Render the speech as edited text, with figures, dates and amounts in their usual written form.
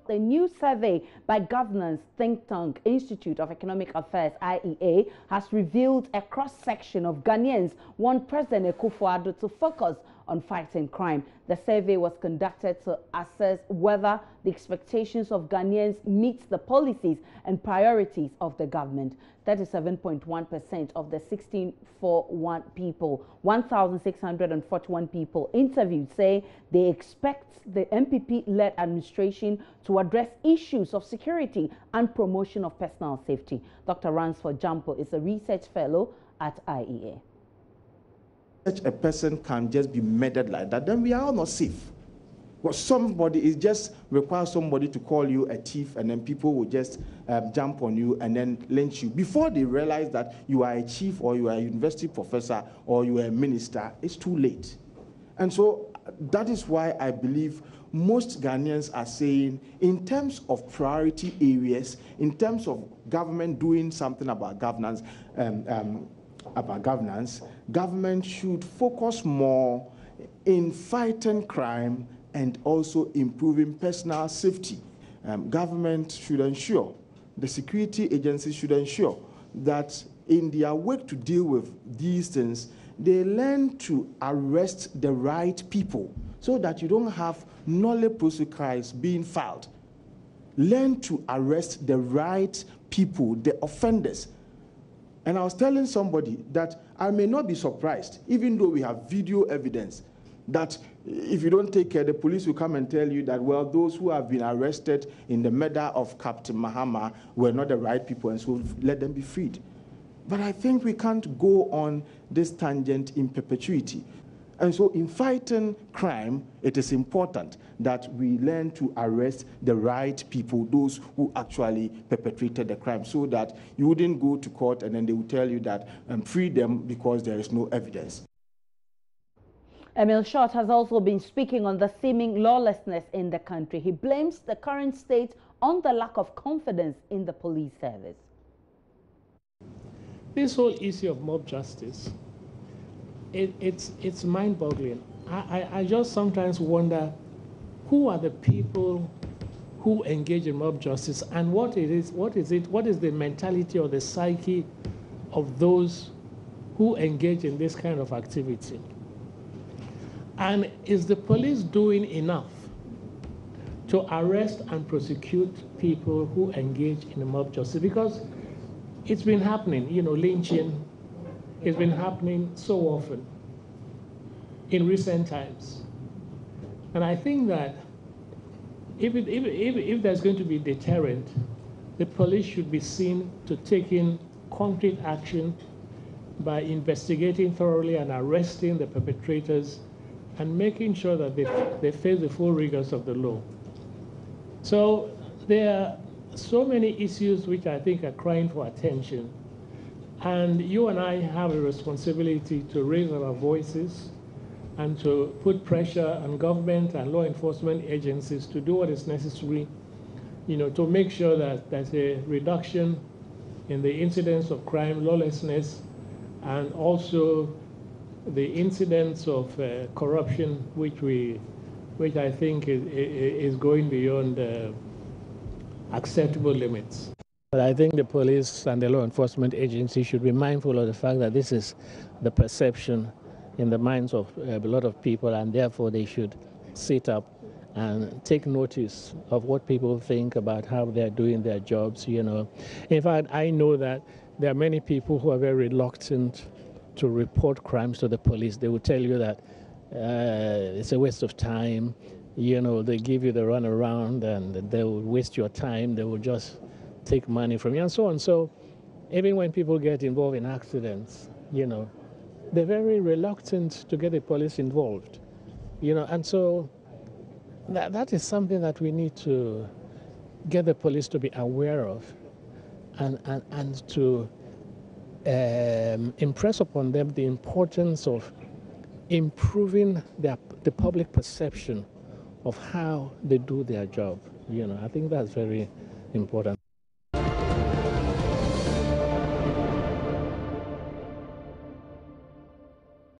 The new survey by governance think tank Institute of Economic Affairs IEA has revealed a cross-section of Ghanaians want President Akufo-Addo to focus on fighting crime. The survey was conducted to assess whether the expectations of Ghanaians meet the policies and priorities of the government. 37.1% of the 1,641 people interviewed say they expect the MPP-led administration to address issues of security and promotion of personal safety. Dr. Ransford Jampo is a research fellow at IEA. Such a person can just be murdered like that, then we are all not safe. Well, it just requires somebody to call you a thief, and then people will just jump on you and then lynch you. Before they realize that you are a chief or you are a university professor or you are a minister, it's too late. And so that is why I believe most Ghanaians are saying, in terms of priority areas, in terms of government doing something about governance, government should focus more in fighting crime and also improving personal safety. Government should ensure, the security agencies should ensure that in their work to deal with these things, they learn to arrest the right people so that you don't have nolle prosequi being filed. Learn to arrest the right people, the offenders. And I was telling somebody that I may not be surprised, even though we have video evidence, that if you don't take care, the police will come and tell you that, well, those who have been arrested in the murder of Captain Mahama were not the right people, and so let them be freed. But I think we can't go on this tangent in perpetuity. And so in fighting crime, it is important that we learn to arrest the right people, those who actually perpetrated the crime, so that you wouldn't go to court and then they will tell you that free them because there is no evidence. Emil Short has also been speaking on the seeming lawlessness in the country. He blames the current state on the lack of confidence in the police service. This whole issue of mob justice, it's mind-boggling. I just sometimes wonder who are the people who engage in mob justice, and what is the mentality or the psyche of those who engage in this kind of activity. And is the police doing enough to arrest and prosecute people who engage in the mob justice? Because it's been happening, lynching. It's been happening so often in recent times. And I think that if there's going to be deterrent, the police should be seen to taking concrete action by investigating thoroughly and arresting the perpetrators and making sure that they face the full rigors of the law. So there are so many issues which I think are crying for attention. And you and I have a responsibility to raise our voices and to put pressure on government and law enforcement agencies to do what is necessary, to make sure that there's a reduction in the incidence of crime, lawlessness, and also the incidence of corruption, which I think is going beyond acceptable limits. But I think the police and the law enforcement agency should be mindful of the fact that this is the perception in the minds of a lot of people, and therefore they should sit up and take notice of what people think about how they're doing their jobs, In fact, I know that there are many people who are very reluctant to report crimes to the police. They will tell you that it's a waste of time. They give you the runaround and they will waste your time. They will just take money from you and so on. So even when people get involved in accidents, they're very reluctant to get the police involved, and so that is something that we need to get the police to be aware of and to impress upon them the importance of improving the public perception of how they do their job. I think that's very important.